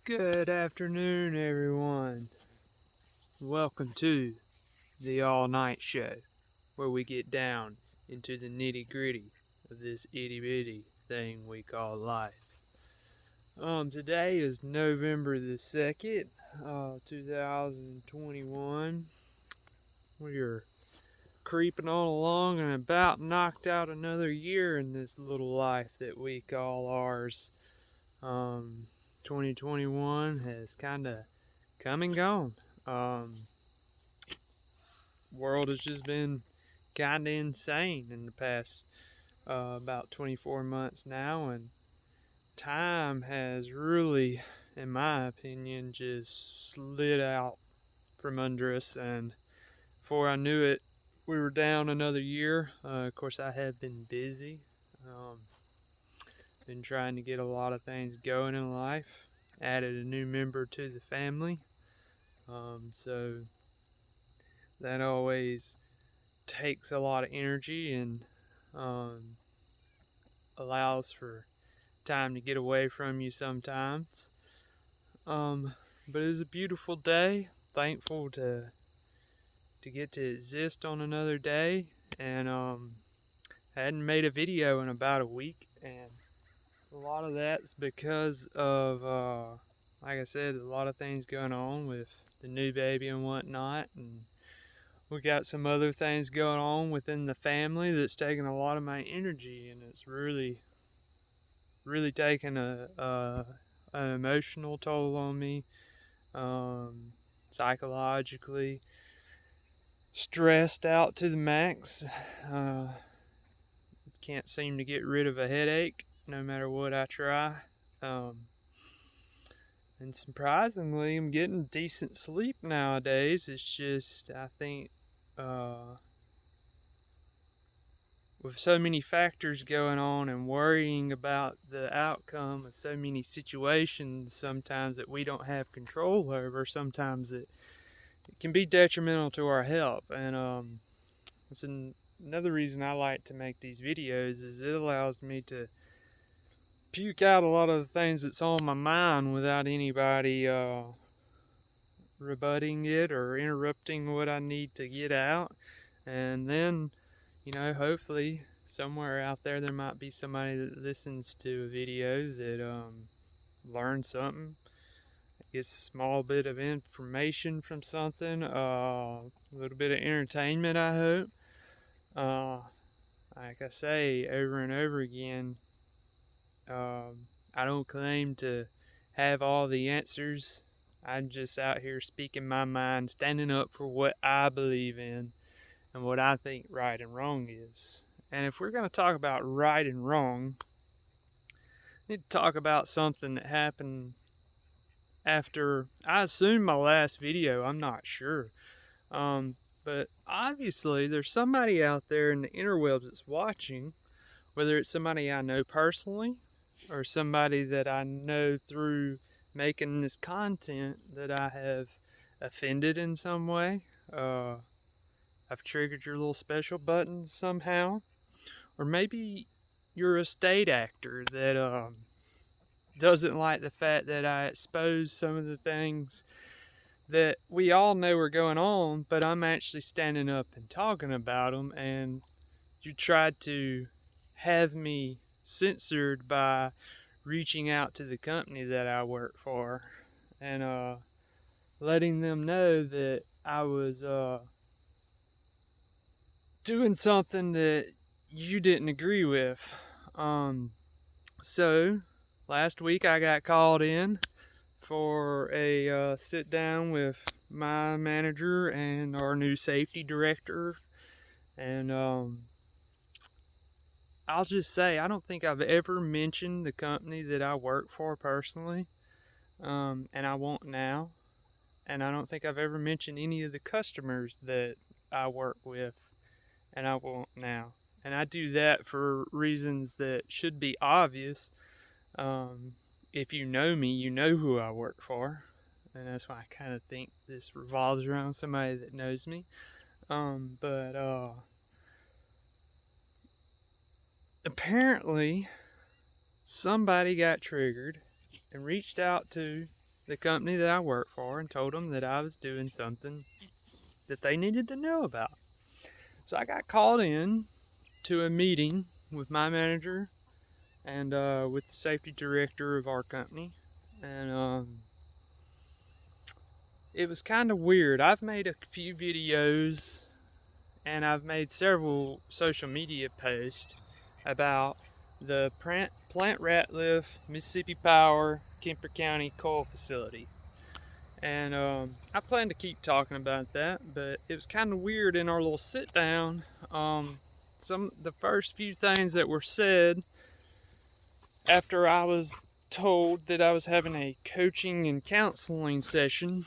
Good afternoon, everyone. Welcome to the All Night Show, where we get down into the nitty gritty of this itty bitty thing we call life. Today is November the 2nd, 2021. We're creeping on along and about knocked out another year in this little life that we call ours. 2021 has kind of come and gone. World has just been kind of insane in the past about 24 months now, and time has really, in my opinion, just slid out from under us. And before I knew it, we were down another year. Of course, I have been busy, been trying to get a lot of things going in life. Added a new member to the family, so that always takes a lot of energy and um, allows for time to get away from you sometimes. But it was a beautiful day. Thankful to get to exist on another day, and hadn't made a video in about a week, and a lot of that's because of like I said, a lot of things going on with the new baby and whatnot, and we got some other things going on within the family that's taking a lot of my energy, and it's really taking an emotional toll on me, psychologically stressed out to the max. Can't seem to get rid of a headache no matter what I try. um, and surprisingly, I'm getting decent sleep nowadays. It's just, I think, with so many factors going on and worrying about the outcome of so many situations sometimes that we don't have control over, sometimes it can be detrimental to our health. And it's another reason I like to make these videos, is it allows me to puke out a lot of the things that's on my mind without anybody rebutting it or interrupting what I need to get out. And then, hopefully somewhere out there might be somebody that listens to a video that learns something, gets a small bit of information from something, a little bit of entertainment, I hope. Like I say over and over again, I don't claim to have all the answers. I'm just out here speaking my mind, standing up for what I believe in and what I think right and wrong is. And if we're going to talk about right and wrong, I need to talk about something that happened after, I assume, my last video. I'm not sure. But obviously, there's somebody out there in the interwebs that's watching, whether it's somebody I know personally or somebody that I know through making this content, that I have offended in some way. I've triggered your little special buttons somehow. Or maybe you're a state actor that doesn't like the fact that I expose some of the things that we all know are going on, but I'm actually standing up and talking about them, and you tried to have me censored by reaching out to the company that I work for and letting them know that I was doing something that you didn't agree with. So last week I got called in for a sit down with my manager and our new safety director, and I'll just say I don't think I've ever mentioned the company that I work for personally, and I won't now. And I don't think I've ever mentioned any of the customers that I work with, and I won't now. And I do that for reasons that should be obvious. If you know me, you know who I work for, and that's why I kind of think this revolves around somebody that knows me. But apparently somebody got triggered and reached out to the company that I work for and told them that I was doing something that they needed to know about. So I got called in to a meeting with my manager and with the safety director of our company. And it was kind of weird. I've made a few videos and I've made several social media posts about the Plant Ratliff Mississippi Power Kemper County coal facility. And I plan to keep talking about that, but it was kind of weird in our little sit down. The first few things that were said after I was told that I was having a coaching and counseling session,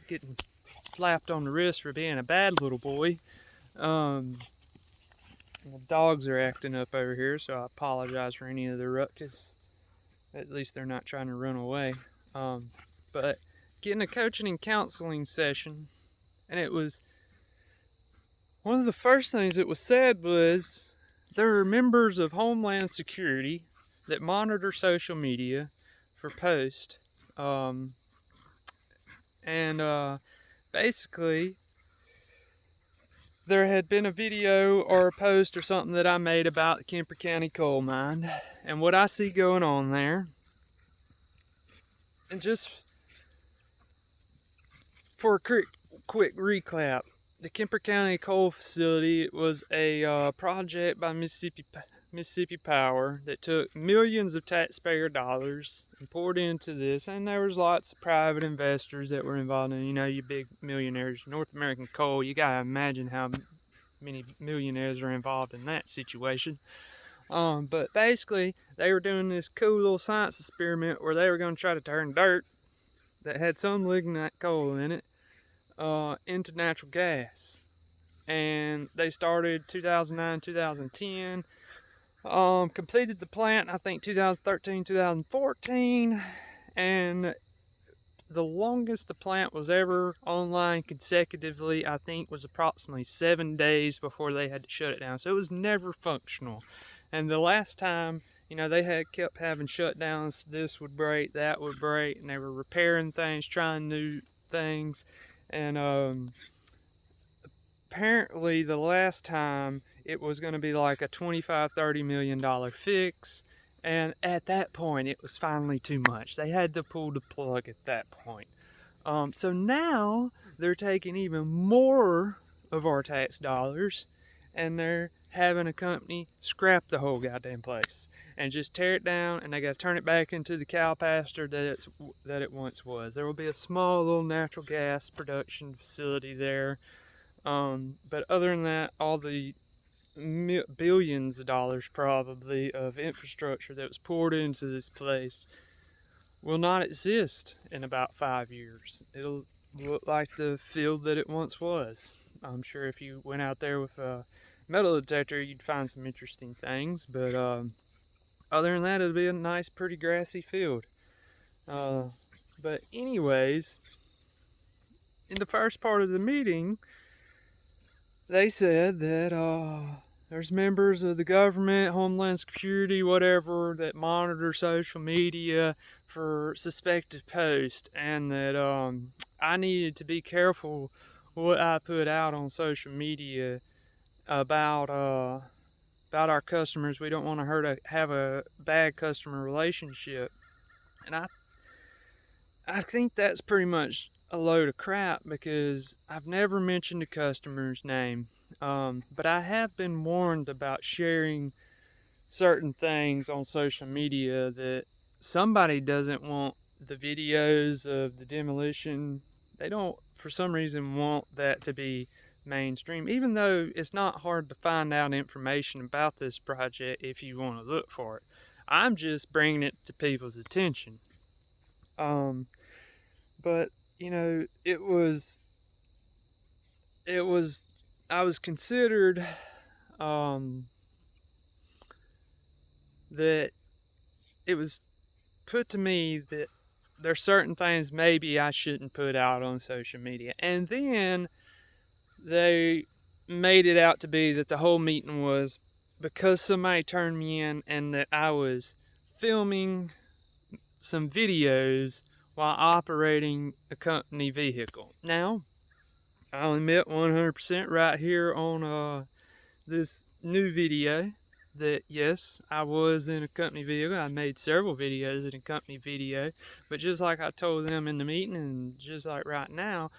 getting slapped on the wrist for being a bad little boy. The dogs are acting up over here, so I apologize for any of the ruckus. At least they're not trying to run away. But getting a coaching and counseling session, and it was one of the first things that was said was there are members of Homeland Security that monitor social media for posts, and basically there had been a video or a post or something that I made about the Kemper County coal mine and what I see going on there. And just for a quick recap, the Kemper County coal facility was a project by Mississippi Power that took millions of taxpayer dollars and poured into this, and there was lots of private investors that were involved in, you big millionaires. North American Coal, you gotta imagine how many millionaires are involved in that situation. But basically, they were doing this cool little science experiment where they were going to try to turn dirt that had some lignite coal in it into natural gas. And they started 2009, 2010. Completed the plant, I think 2013, 2014, and the longest the plant was ever online consecutively, I think, was approximately 7 days before they had to shut it down. So it was never functional. And the last time, they had kept having shutdowns. This would break, that would break, and they were repairing things, trying new things. And apparently the last time it was going to be like a $25-30 million fix, and at that point it was finally too much. They had to pull the plug at that point. So now they're taking even more of our tax dollars and they're having a company scrap the whole goddamn place and just tear it down, and they got to turn it back into the cow pasture that it once was. There will be a small little natural gas production facility there. But other than that, all the billions of dollars probably of infrastructure that was poured into this place will not exist in about 5 years. It'll look like the field that it once was. I'm sure if you went out there with a metal detector, you'd find some interesting things, but other than that, it'll be a nice, pretty grassy field. But anyways, in the first part of the meeting, they said that there's members of the government, Homeland Security, whatever, that monitor social media for suspected posts, and that I needed to be careful what I put out on social media about our customers. We don't want to have a bad customer relationship, and I think that's pretty much a load of crap, because I've never mentioned a customer's name, but I have been warned about sharing certain things on social media that somebody doesn't want the videos of the demolition. They don't, for some reason, want that to be mainstream, even though it's not hard to find out information about this project if you want to look for it. I'm just bringing it to people's attention. But I was considered that it was put to me that there's certain things maybe I shouldn't put out on social media. And then they made it out to be that the whole meeting was because somebody turned me in and that I was filming some videos while operating a company vehicle. Now, I'll admit 100% right here on this new video that yes, I was in a company vehicle. I made several videos in a company video, but just like I told them in the meeting, and just like right now,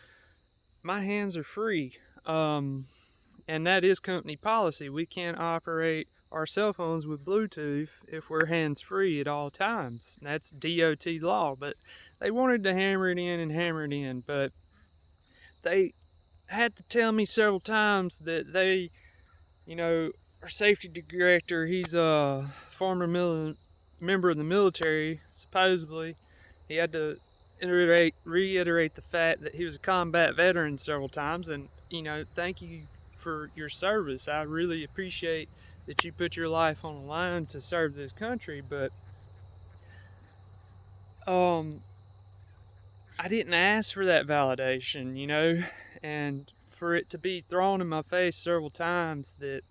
my hands are free. And that is company policy. We can't operate our cell phones with Bluetooth if we're hands free at all times. That's DOT law. But they wanted to hammer it in and hammer it in, but they had to tell me several times that they, our safety director, he's a former member of the military, supposedly. He had to reiterate the fact that he was a combat veteran several times, and, thank you for your service. I really appreciate that you put your life on the line to serve this country, but I didn't ask for that validation, and for it to be thrown in my face several times that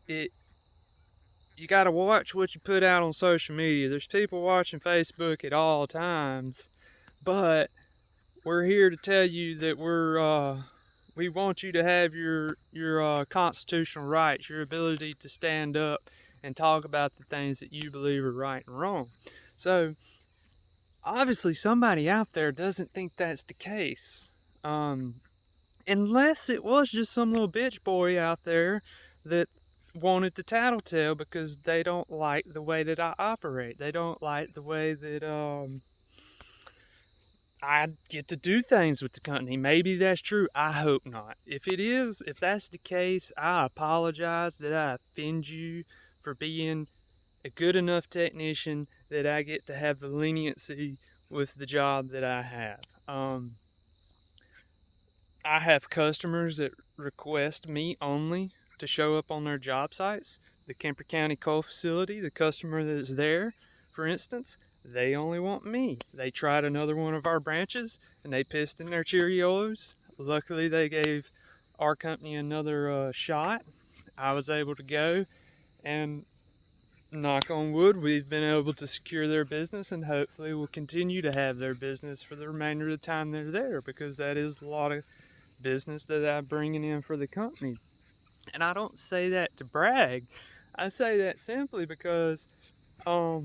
you got to watch what you put out on social media. There's people watching Facebook at all times, but we're here to tell you that we want you to have your constitutional rights, your ability to stand up and talk about the things that you believe are right and wrong. So obviously somebody out there doesn't think that's the case, unless it was just some little bitch boy out there that wanted to tattle tale because they don't like the way that I operate. They don't like the way that I get to do things with the company. Maybe that's true. I hope not. If it is, if that's the case, I apologize that I offend you for being a good enough technician that I get to have the leniency with the job that I have. I have customers that request me only to show up on their job sites. The Kemper County Coal Facility, the customer that is there, for instance, they only want me. They tried another one of our branches and they pissed in their Cheerios. Luckily, they gave our company another shot. I was able to go, and knock on wood, we've been able to secure their business, and hopefully we'll continue to have their business for the remainder of the time they're there, because that is a lot of business that I'm bringing in for the company. And I don't say that to brag. I say that simply because a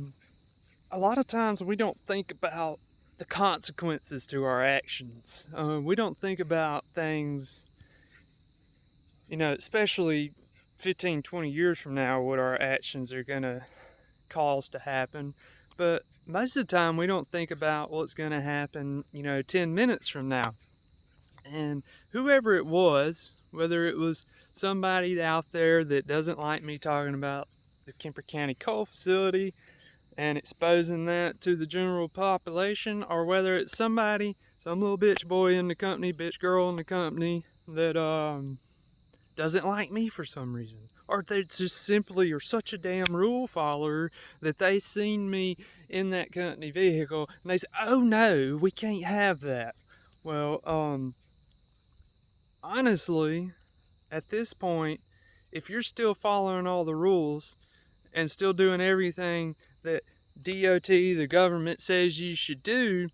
lot of times we don't think about the consequences to our actions. We don't think about things, especially 15, 20 years from now, what our actions are going to cause to happen. But most of the time we don't think about what's going to happen, 10 minutes from now. And whoever it was, whether it was somebody out there that doesn't like me talking about the Kemper County Coal Facility and exposing that to the general population, or whether it's some little bitch boy in the company, bitch girl in the company that doesn't like me for some reason, or they just simply are such a damn rule follower that they seen me in that company vehicle and they say, oh no, we can't have that. Well, honestly, at this point, if you're still following all the rules and still doing everything that DOT, the government, says you should do,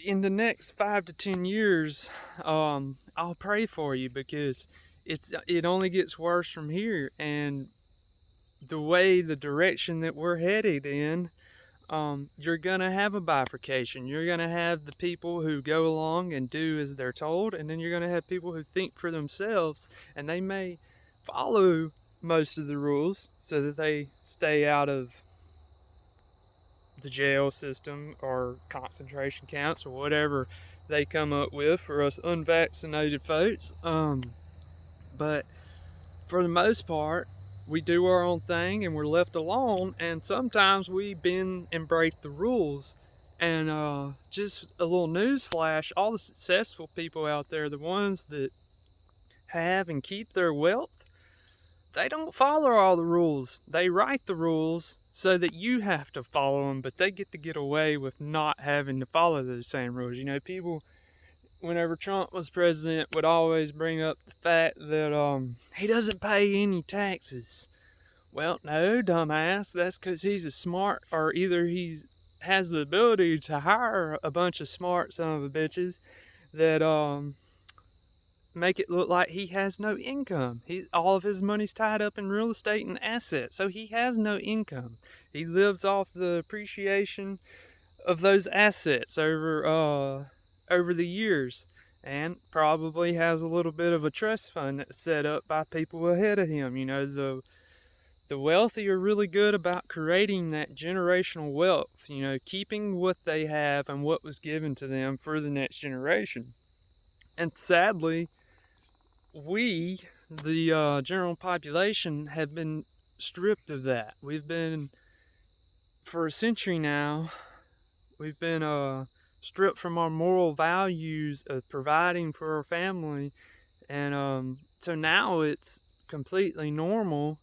in the next 5 to 10 years, I'll pray for you, because it only gets worse from here. And the direction that we're headed in, you're gonna have a bifurcation. You're gonna have the people who go along and do as they're told, and then you're gonna have people who think for themselves, and they may follow most of the rules so that they stay out of the jail system or concentration camps or whatever they come up with for us unvaccinated folks. But for the most part, we do our own thing and we're left alone, and sometimes we bend and break the rules. And just a little news flash, all the successful people out there, the ones that have and keep their wealth, they don't follow all the rules. They write the rules so that you have to follow them, but they get to get away with not having to follow those same rules. People, whenever Trump was president, would always bring up the fact that he doesn't pay any taxes. Well, no, dumbass, that's because he's a smart, or either he has the ability to hire a bunch of smart son of a bitches that make it look like he has no income. All of his money's tied up in real estate and assets, so he has no income. He lives off the appreciation of those assets over the years, and probably has a little bit of a trust fund that's set up by people ahead of him. You know, the wealthy are really good about creating that generational wealth, you know, keeping what they have and what was given to them for the next generation. And sadly, we, the general population, have been stripped of that. We've been, for a century now, we've been stripped from our moral values of providing for our family, and so now it's completely normal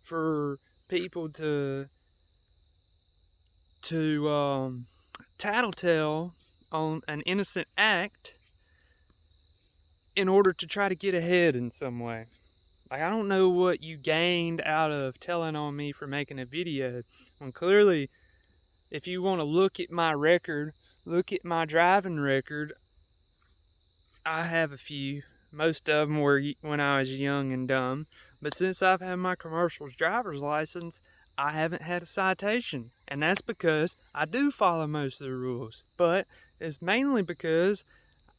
for people to tattletale on an innocent act in order to try to get ahead in some way. Like, I don't know what you gained out of telling on me for making a video, when clearly, if you want to look at my record, look at my driving record, I have a few. Most of them were when I was young and dumb. But since I've had my commercial driver's license, I haven't had a citation. And that's because I do follow most of the rules. But it's mainly because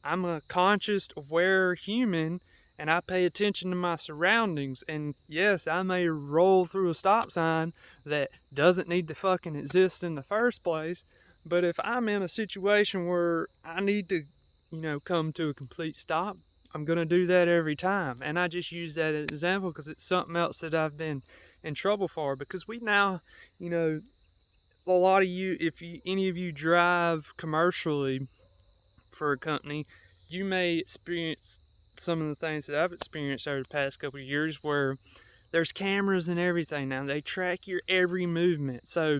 I'm a conscious, aware human, and I pay attention to my surroundings. And yes, I may roll through a stop sign that doesn't need to fucking exist in the first place, but if I'm in a situation where I need to, you know, come to a complete stop, I'm gonna do that every time. And I just use that as an example because it's something else that I've been in trouble for. Because we now, you know, a lot of you, if any of you drive commercially for a company, you may experience some of the things that I've experienced over the past couple of years, where there's cameras and everything now. They track your every movement. So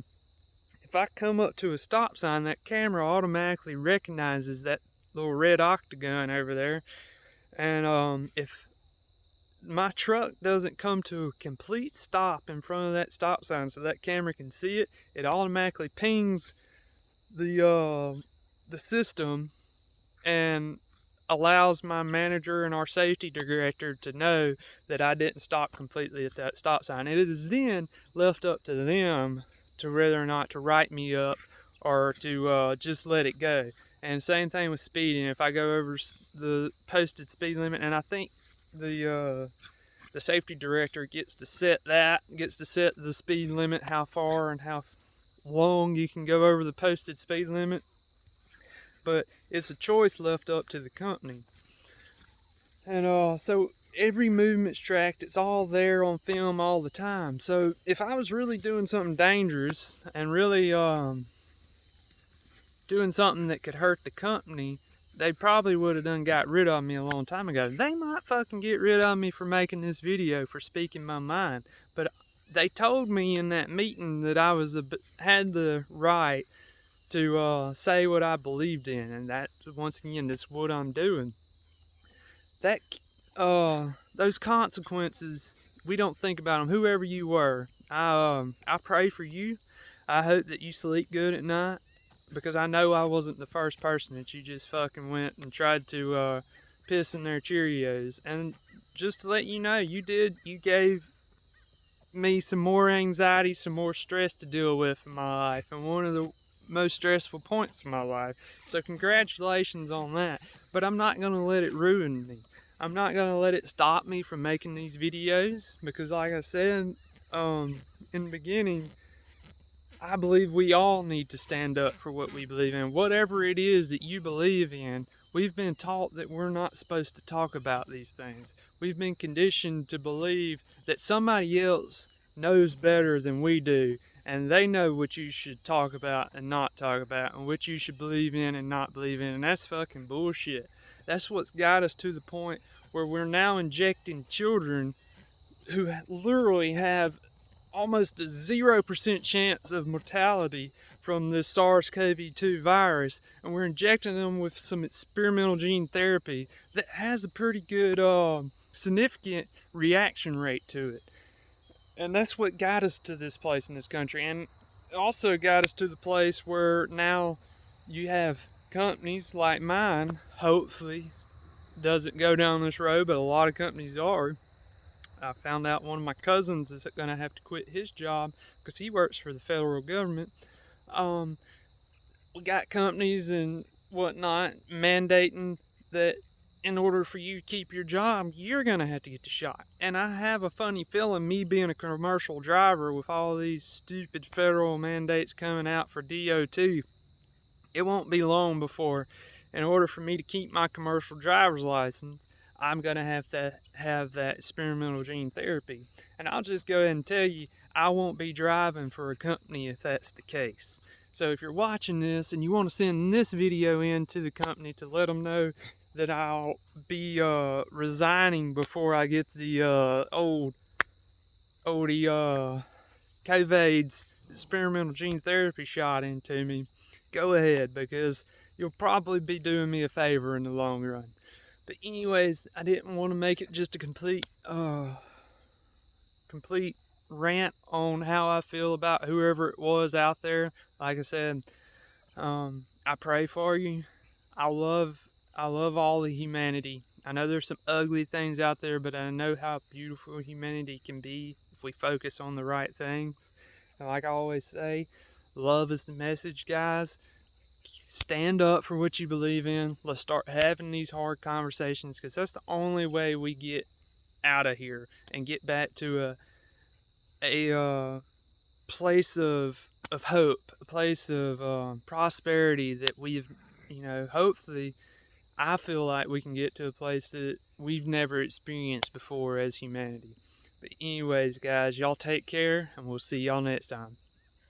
if I come up to a stop sign, that camera automatically recognizes that little red octagon over there. And if my truck doesn't come to a complete stop in front of that stop sign so that camera can see it, it automatically pings the system and allows my manager and our safety director to know that I didn't stop completely at that stop sign. And it is then left up to them to whether or not to write me up or to just let it go. And same thing with speeding. If I go over the posted speed limit, and I think the safety director gets to set the speed limit, how far and how long you can go over the posted speed limit, but it's a choice left up to the company. And so every movement's tracked. It's all there on film all the time. So if I was really doing something dangerous and really doing something that could hurt the company, they probably would have done got rid of me a long time ago. They might fucking get rid of me for making this video, for speaking my mind, but they told me in that meeting that I had the right to say what I believed in, and that, once again, that's what I'm doing. That those consequences, we don't think about them. Whoever you were, I pray for you. I hope that you sleep good at night, because I know I wasn't the first person that you just fucking went and tried to piss in their Cheerios. And just to let you know, you gave me some more anxiety, some more stress to deal with in my life, and one of the most stressful points in my life. So congratulations on that. But I'm not going to let it ruin me. I'm not going to let it stop me from making these videos, because like I said in the beginning, I believe we all need to stand up for what we believe in. Whatever it is that you believe in, we've been taught that we're not supposed to talk about these things. We've been conditioned to believe that somebody else knows better than we do, and they know what you should talk about and not talk about, and what you should believe in and not believe in, and that's fucking bullshit. That's what's got us to the point where we're now injecting children who literally have almost a 0% chance of mortality from this SARS-CoV-2 virus, and we're injecting them with some experimental gene therapy that has a pretty good significant reaction rate to it. And that's what got us to this place in this country. And also got us to the place where now you have companies like mine, hopefully doesn't go down this road, but a lot of companies are. I found out one of my cousins is going to have to quit his job because he works for the federal government. Um, we got companies and whatnot mandating that in order for you to keep your job, you're going to have to get the shot. And I have a funny feeling, me being a commercial driver with all these stupid federal mandates coming out for DO2, it won't be long before, in order for me to keep my commercial driver's license, I'm going to have that experimental gene therapy. And I'll just go ahead and tell you, I won't be driving for a company if that's the case. So if you're watching this and you want to send this video in to the company to let them know that I'll be resigning before I get the COVID's experimental gene therapy shot into me, go ahead, because you'll probably be doing me a favor in the long run. But anyways, I didn't want to make it just a complete rant on how I feel about whoever it was out there. Like I said, I pray for you. I love all the humanity. I know there's some ugly things out there, but I know how beautiful humanity can be if we focus on the right things. And like I always say, love is the message, guys. Stand up for what you believe in. Let's start having these hard conversations, because that's the only way we get out of here and get back to a place of hope, a place of prosperity that we've, hopefully, I feel like we can get to a place that we've never experienced before as humanity. But anyways, guys, y'all take care, and we'll see y'all next time.